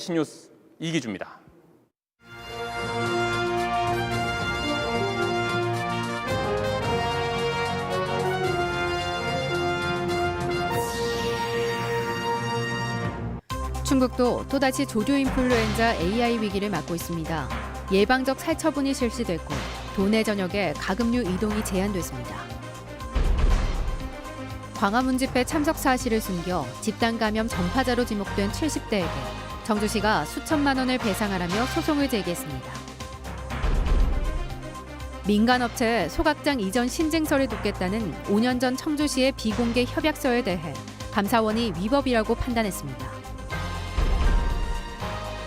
MBC 뉴스 이기주입니다. 충북도 또다시 조류 인플루엔자 AI 위기를 맞고 있습니다. 예방적 살처분이 실시됐고 도내 전역에 가금류 이동이 제한됐습니다. 광화문 집회 참석 사실을 숨겨 집단 감염 전파자로 지목된 70대에게 청주시가 수천만 원을 배상하라며 소송을 제기했습니다. 민간업체 소각장 이전 신증서를 돕겠다는 5년 전 청주시의 비공개 협약서에 대해 감사원이 위법이라고 판단했습니다.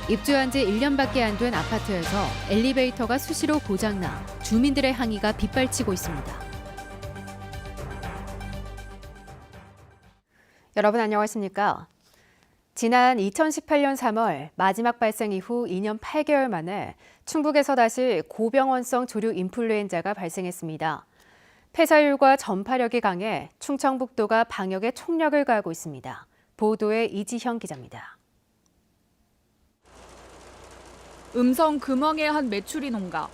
입주한 지 1년밖에 안 된 아파트에서 엘리베이터가 수시로 고장나 주민들의 항의가 빗발치고 있습니다. 여러분 안녕하십니까? 지난 2018년 3월 마지막 발생 이후 2년 8개월 만에 충북에서 다시 고병원성 조류 인플루엔자가 발생했습니다. 폐사율과 전파력이 강해 충청북도가 방역에 총력을 가하고 있습니다. 보도에 이지형 기자입니다. 음성 금왕의 한 메추리 농가.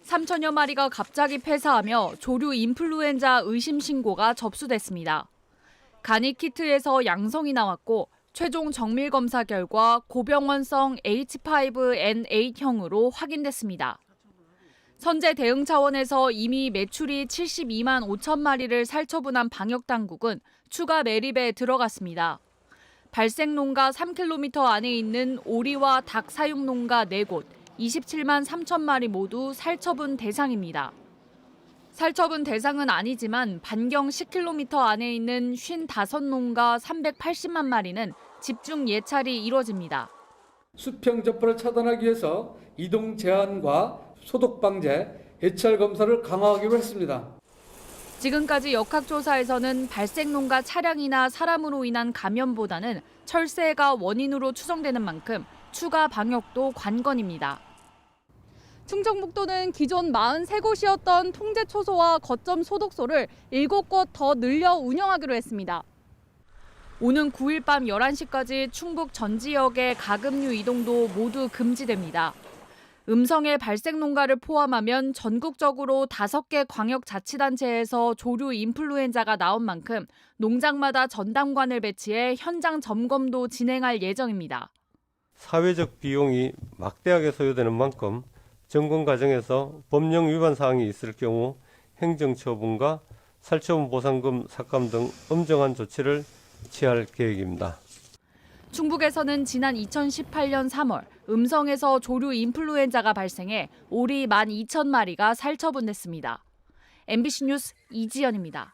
3천여 마리가 갑자기 폐사하며 조류 인플루엔자 의심 신고가 접수됐습니다. 간이 키트에서 양성이 나왔고 최종 정밀 검사 결과 고병원성 H5N8형으로 확인됐습니다. 선제 대응 차원에서 이미 메추리 72만 5천 마리를 살처분한 방역당국은 추가 매립에 들어갔습니다. 발생 농가 3km 안에 있는 오리와 닭 사육 농가 4곳, 27만 3천 마리 모두 살처분 대상입니다. 살처분 대상은 아니지만 반경 10km 안에 있는 55농가 380만 마리는 집중 예찰이 이뤄집니다. 수평 접근을 차단하기 위해서 이동 제한과 소독 방제, 예찰 검사를 강화하기로 했습니다. 지금까지 역학조사에서는 발생 농가 차량이나 사람으로 인한 감염보다는 철새가 원인으로 추정되는 만큼 추가 방역도 관건입니다. 충청북도는 기존 43곳이었던 통제초소와 거점 소독소를 7곳 더 늘려 운영하기로 했습니다. 오는 9일 밤 11시까지 충북 전 지역의 가금류 이동도 모두 금지됩니다. 음성의 발생 농가를 포함하면 전국적으로 5개 광역자치단체에서 조류 인플루엔자가 나온 만큼 농장마다 전담관을 배치해 현장 점검도 진행할 예정입니다. 사회적 비용이 막대하게 소요되는 만큼 점검 과정에서 법령 위반 사항이 있을 경우 행정처분과 살처분 보상금 삭감 등 엄정한 조치를 취할 계획입니다. 충북에서는 지난 2018년 3월 음성에서 조류 인플루엔자가 발생해 오리 12,000마리가 살처분됐습니다. MBC 뉴스 이지연입니다.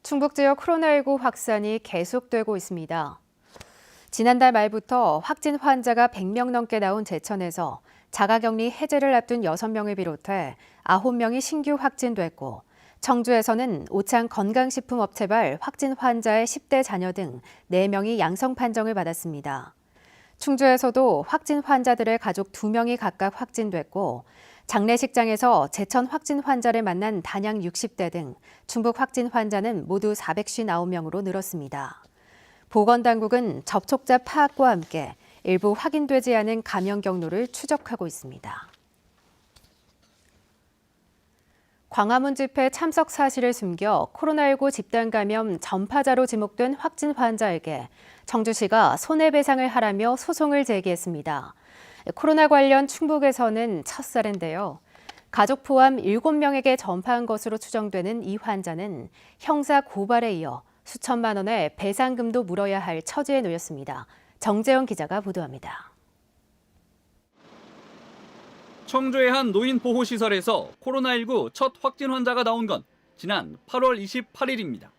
충북 지역 코로나19 확산이 계속되고 있습니다. 지난달 말부터 확진 환자가 100명 넘게 나온 제천에서 자가격리 해제를 앞둔 6명을 비롯해 9명이 신규 확진됐고 청주에서는 오창 건강식품업체발 확진 환자의 10대 자녀 등 4명이 양성 판정을 받았습니다. 충주에서도 확진 환자들의 가족 2명이 각각 확진됐고 장례식장에서 제천 확진 환자를 만난 단양 60대 등 충북 확진 환자는 모두 459명으로 늘었습니다. 보건당국은 접촉자 파악과 함께 일부 확인되지 않은 감염 경로를 추적하고 있습니다. 광화문 집회 참석 사실을 숨겨 코로나19 집단 감염 전파자로 지목된 확진 환자에게 청주시가 손해배상을 하라며 소송을 제기했습니다. 코로나 관련 충북에서는 첫 사례인데요. 가족 포함 7명에게 전파한 것으로 추정되는 이 환자는 형사 고발에 이어 수천만 원의 배상금도 물어야 할 처지에 놓였습니다. 정재영 기자가 보도합니다. 청주의 한 노인보호시설에서 코로나19 첫 확진 환자가 나온 건 지난 8월 28일입니다.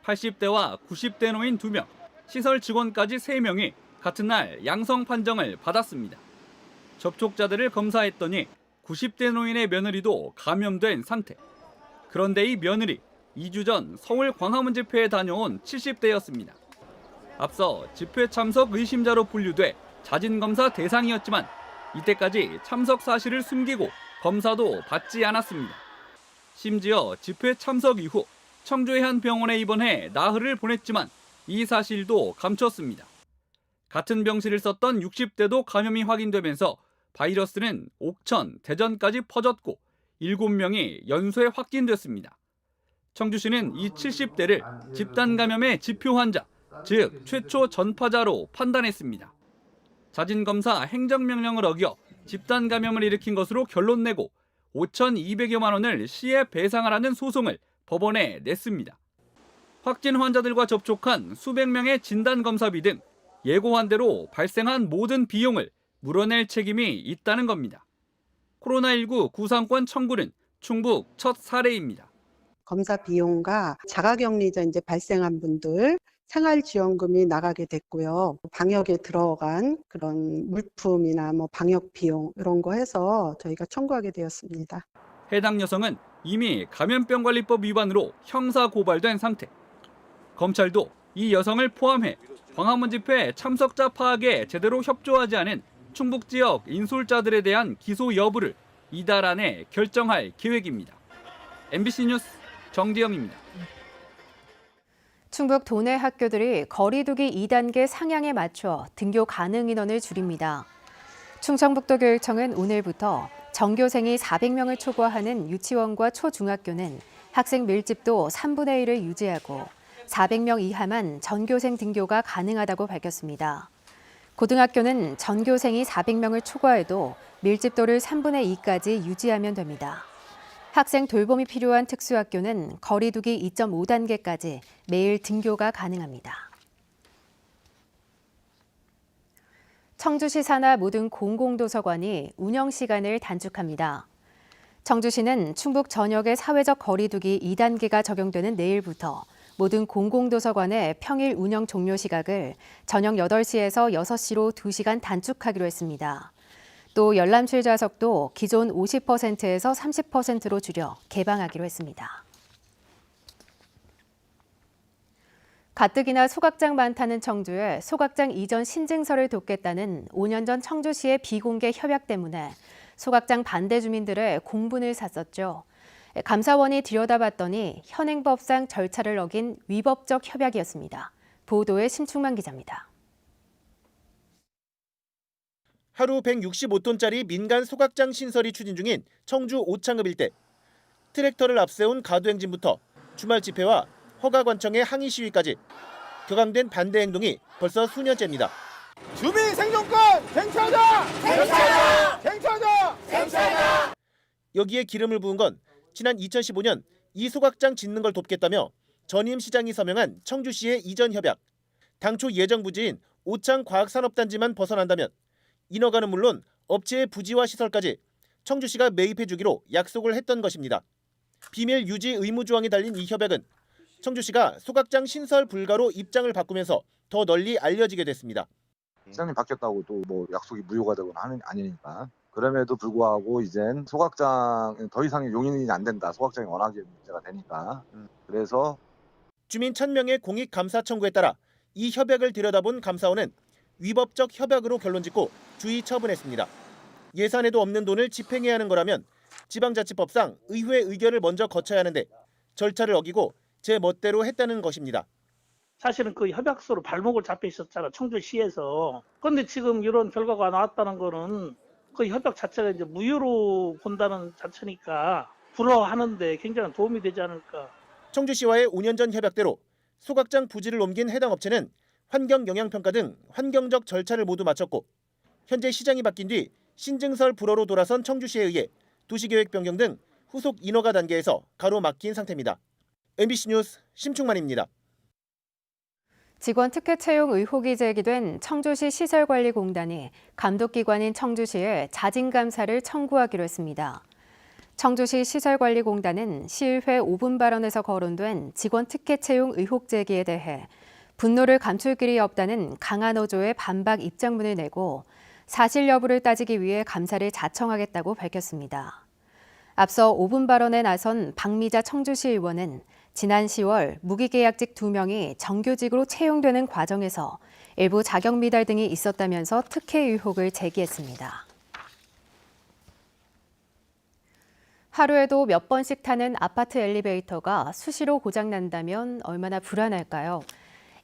80대와 90대 노인 2명, 시설 직원까지 3명이 같은 날 양성 판정을 받았습니다. 접촉자들을 검사했더니 90대 노인의 며느리도 감염된 상태. 그런데 이 며느리 2주 전 서울 광화문 집회에 다녀온 70대였습니다. 앞서 집회 참석 의심자로 분류돼 자진검사 대상이었지만 이때까지 참석 사실을 숨기고 검사도 받지 않았습니다. 심지어 집회 참석 이후 청주의 한 병원에 입원해 나흘을 보냈지만 이 사실도 감췄습니다. 같은 병실을 썼던 60대도 감염이 확인되면서 바이러스는 옥천, 대전까지 퍼졌고 7명이 연쇄 확진됐습니다. 청주시는 이 70대를 집단 감염의 지표 환자, 즉 최초 전파자로 판단했습니다. 자진검사 행정명령을 어겨 집단 감염을 일으킨 것으로 결론 내고 5,200여만 원을 시에 배상하라는 소송을 법원에 냈습니다. 확진 환자들과 접촉한 수백 명의 진단검사비 등 예고한 대로 발생한 모든 비용을 물어낼 책임이 있다는 겁니다. 코로나19 구상권 청구는 충북 첫 사례입니다. 검사 비용과 자가격리자 이제 발생한 분들 생활지원금이 나가게 됐고요. 방역에 들어간 그런 물품이나 뭐 방역 비용 이런 거 해서 저희가 청구하게 되었습니다. 해당 여성은 이미 감염병관리법 위반으로 형사 고발된 상태. 검찰도 이 여성을 포함해 광화문 집회 참석자 파악에 제대로 협조하지 않은 충북 지역 인솔자들에 대한 기소 여부를 이달 안에 결정할 계획입니다. MBC 뉴스 정디영입니다. 충북 도내 학교들이 거리두기 2단계 상향에 맞춰 등교 가능 인원을 줄입니다. 충청북도교육청은 오늘부터 전교생이 400명을 초과하는 유치원과 초중학교는 학생 밀집도 3분의 1을 유지하고 400명 이하만 전교생 등교가 가능하다고 밝혔습니다. 고등학교는 전교생이 400명을 초과해도 밀집도를 3분의 2까지 유지하면 됩니다. 학생 돌봄이 필요한 특수학교는 거리두기 2.5단계까지 매일 등교가 가능합니다. 청주시 산하 모든 공공도서관이 운영 시간을 단축합니다. 청주시는 충북 전역의 사회적 거리두기 2단계가 적용되는 내일부터 모든 공공도서관의 평일 운영 종료 시각을 저녁 8시에서 6시로 2시간 단축하기로 했습니다. 또 열람실 좌석도 기존 50%에서 30%로 줄여 개방하기로 했습니다. 가뜩이나 소각장 많다는 청주에 소각장 이전 신증서를 돕겠다는 5년 전 청주시의 비공개 협약 때문에 소각장 반대 주민들의 공분을 샀었죠. 감사원이 들여다봤더니 현행법상 절차를 어긴 위법적 협약이었습니다. 보도에 심충만 기자입니다. 하루 165톤짜리 민간 소각장 신설이 추진 중인 청주 오창읍 일대. 트랙터를 앞세운 가두행진부터 주말 집회와 허가관청의 항의 시위까지 격앙된 반대 행동이 벌써 수년째입니다. 주민 생존권 쟁취하자! 쟁취하자! 쟁취하자! 쟁취하자! 여기에 기름을 부은 건 지난 2015년 이 소각장 짓는 걸 돕겠다며 전임 시장이 서명한 청주시의 이전 협약. 당초 예정 부지인 오창과학산업단지만 벗어난다면 인허가는 물론 업체의 부지와 시설까지 청주시가 매입해주기로 약속을 했던 것입니다. 비밀 유지 의무 조항이 달린 이 협약은 청주시가 소각장 신설 불가로 입장을 바꾸면서 더 널리 알려지게 됐습니다. 시장님 바뀌었다고 또 뭐 약속이 무효가 되거나 하는 아니니까. 그럼에도 불구하고 이젠 소각장 더 이상 용인이 안 된다. 소각장이 워낙에 문제가 되니까. 그래서 주민 1000명의 공익 감사 청구에 따라 이 협약을 들여다본 감사원은 위법적 협약으로 결론짓고 주의 처분했습니다. 예산에도 없는 돈을 집행해야 하는 거라면 지방자치법상 의회 의결을 먼저 거쳐야 하는데 절차를 어기고 제 멋대로 했다는 것입니다. 사실은 그 협약서로 발목을 잡혀 있었잖아, 청주시에서. 그런데 지금 이런 결과가 나왔다는 거는 그 협약 자체가 이제 무효로 본다는 자체니까 불허하는데 굉장히 도움이 되지 않을까. 청주시와의 5년 전 협약대로 소각장 부지를 옮긴 해당 업체는 환경영향평가 등 환경적 절차를 모두 마쳤고 현재 시장이 바뀐 뒤 신증설 불허로 돌아선 청주시에 의해 도시계획 변경 등 후속 인허가 단계에서 가로막힌 상태입니다. MBC 뉴스 심충만입니다. 직원 특혜 채용 의혹이 제기된 청주시 시설관리공단이 감독기관인 청주시에 자진감사를 청구하기로 했습니다. 청주시 시설관리공단은 시의회 5분 발언에서 거론된 직원 특혜 채용 의혹 제기에 대해 분노를 감출 길이 없다는 강한 어조의 반박 입장문을 내고 사실 여부를 따지기 위해 감사를 자청하겠다고 밝혔습니다. 앞서 5분 발언에 나선 박미자 청주시 의원은 지난 10월 무기계약직 2명이 정규직으로 채용되는 과정에서 일부 자격 미달 등이 있었다면서 특혜 의혹을 제기했습니다. 하루에도 몇 번씩 타는 아파트 엘리베이터가 수시로 고장난다면 얼마나 불안할까요?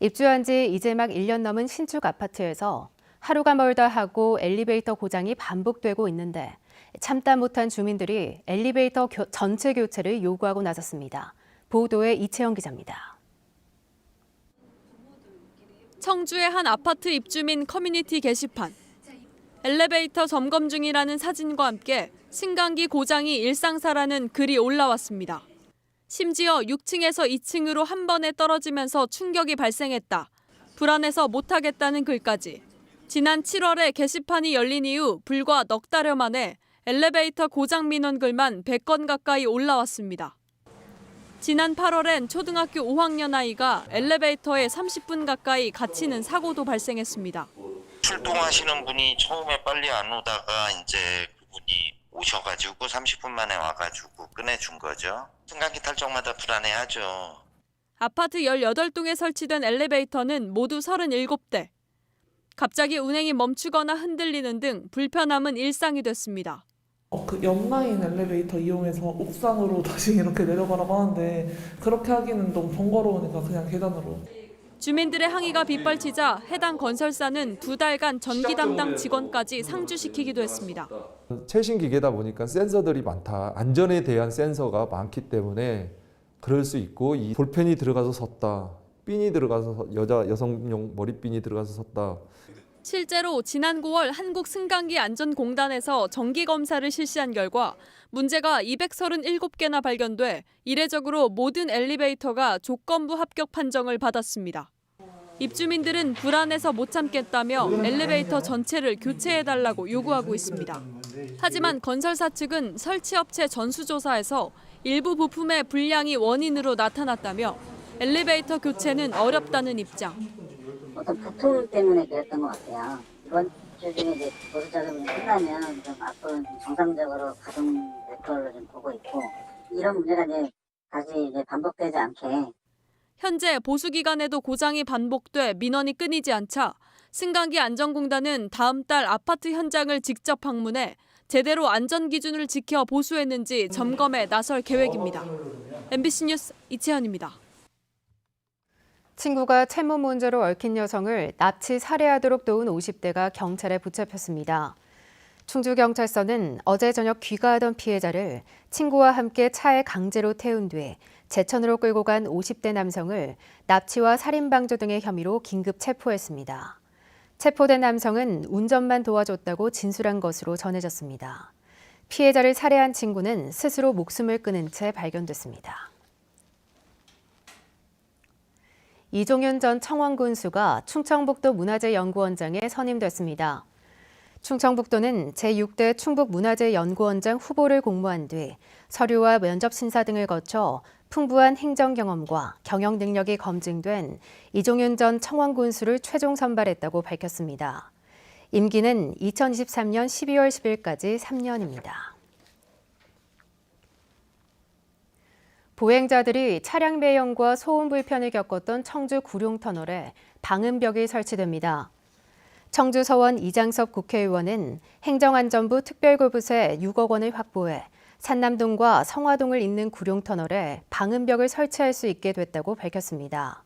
입주한 지 이제 막 1년 넘은 신축 아파트에서 하루가 멀다 하고 엘리베이터 고장이 반복되고 있는데 참다 못한 주민들이 엘리베이터 전체 교체를 요구하고 나섰습니다. 보도에 이채영 기자입니다. 청주의 한 아파트 입주민 커뮤니티 게시판. 엘리베이터 점검 중이라는 사진과 함께 승강기 고장이 일상사라는 글이 올라왔습니다. 심지어 6층에서 2층으로 한 번에 떨어지면서 충격이 발생했다. 불안해서 못하겠다는 글까지. 지난 7월에 게시판이 열린 이후 불과 넉 달여 만에 엘리베이터 고장 민원 글만 100건 가까이 올라왔습니다. 지난 8월엔 초등학교 5학년 아이가 엘리베이터에 30분 가까이 갇히는 사고도 발생했습니다. 출동하시는 분이 처음에 빨리 안 오다가 이제 그분이 오셔가지고 30분 만에 와가지고 꺼내준 거죠. 승강기 탈 적마다 불안해하죠. 아파트 18동에 설치된 엘리베이터는 모두 37대. 갑자기 운행이 멈추거나 흔들리는 등 불편함은 일상이 됐습니다. 그 옆라인 엘리베이터 이용해서 옥상으로 다시 이렇게 내려가라고 하는데 그렇게 하기는 너무 번거로우니까 그냥 계단으로. 주민들의 항의가 빗발치자 해당 건설사는 2달간 전기 담당 직원까지 상주시키기도 했습니다. 최신 기계다 보니까 센서들이 많다. 안전에 대한 센서가 많기 때문에 그럴 수 있고 이 볼펜이 들어가서 섰다. 핀이 들어가서 여성용 머리핀이 들어가서 섰다. 실제로 지난 9월 한국승강기안전공단에서 정기검사를 실시한 결과 문제가 237개나 발견돼 이례적으로 모든 엘리베이터가 조건부 합격 판정을 받았습니다. 입주민들은 불안해서 못 참겠다며 엘리베이터 전체를 교체해달라고 요구하고 있습니다. 하지만 건설사 측은 설치업체 전수조사에서 일부 부품의 불량이 원인으로 나타났다며 엘리베이터 교체는 어렵다는 입장. 어떤 부품 때문에 그랬던 것 같아요. 이번 주 중에 이제 보수 작업이 끝나면 좀 앞으로 정상적으로 가동될 걸로 좀 보고 있고 이런 문제가 이제 다시 이제 반복되지 않게. 현재 보수 기간에도 고장이 반복돼 민원이 끊이지 않자 승강기안전공단은 다음 달 아파트 현장을 직접 방문해 제대로 안전 기준을 지켜 보수했는지 점검에 나설 계획입니다. MBC 뉴스 이채연입니다. 친구가 채무 문제로 얽힌 여성을 납치 살해하도록 도운 50대가 경찰에 붙잡혔습니다. 충주경찰서는 어제 저녁 귀가하던 피해자를 친구와 함께 차에 강제로 태운 뒤 제천으로 끌고 간 50대 남성을 납치와 살인방조 등의 혐의로 긴급 체포했습니다. 체포된 남성은 운전만 도와줬다고 진술한 것으로 전해졌습니다. 피해자를 살해한 친구는 스스로 목숨을 끊은 채 발견됐습니다. 이종윤 전 청원군수가 충청북도 문화재연구원장에 선임됐습니다. 충청북도는 제6대 충북문화재연구원장 후보를 공모한 뒤 서류와 면접 심사 등을 거쳐 풍부한 행정 경험과 경영 능력이 검증된 이종윤 전 청원군수를 최종 선발했다고 밝혔습니다. 임기는 2023년 12월 10일까지 3년입니다. 보행자들이 차량 매연과 소음 불편을 겪었던 청주 구룡터널에 방음벽이 설치됩니다. 청주 서원 이장섭 국회의원은 행정안전부 특별구부세 6억 원을 확보해 산남동과 성화동을 잇는 구룡터널에 방음벽을 설치할 수 있게 됐다고 밝혔습니다.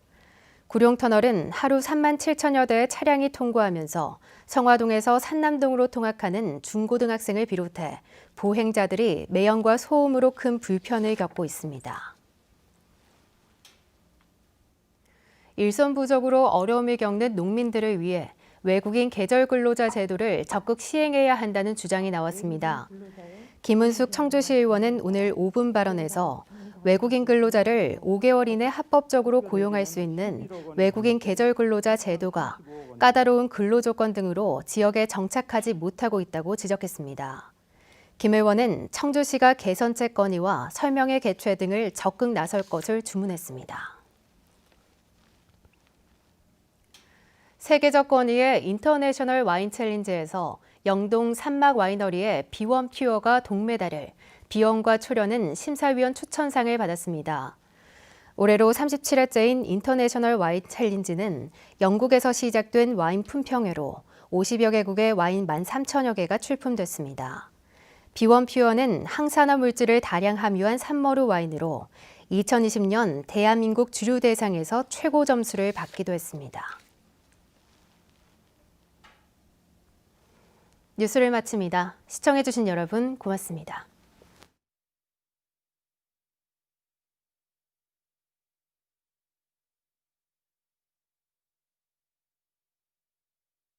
구룡터널은 하루 3만 7천여 대의 차량이 통과하면서 성화동에서 산남동으로 통학하는 중고등학생을 비롯해 보행자들이 매연과 소음으로 큰 불편을 겪고 있습니다. 일손 부족으로 어려움을 겪는 농민들을 위해 외국인 계절 근로자 제도를 적극 시행해야 한다는 주장이 나왔습니다. 김은숙 청주시의원은 오늘 5분 발언에서 외국인 근로자를 5개월 이내 합법적으로 고용할 수 있는 외국인 계절 근로자 제도가 까다로운 근로 조건 등으로 지역에 정착하지 못하고 있다고 지적했습니다. 김 의원은 청주시가 개선책 건의와 설명회 개최 등을 적극 나설 것을 주문했습니다. 세계적 권위의 인터내셔널 와인 챌린지에서 영동 산막 와이너리의 비원 퓨어가 동메달을, 비원과 초련은 심사위원 추천상을 받았습니다. 올해로 37회째인 인터내셔널 와인 챌린지는 영국에서 시작된 와인 품평회로 50여 개국의 와인 13,000여 개가 출품됐습니다. 비원 퓨어는 항산화 물질을 다량 함유한 산머루 와인으로 2020년 대한민국 주류대상에서 최고 점수를 받기도 했습니다. 뉴스를 마칩니다. 시청해주신 여러분 고맙습니다.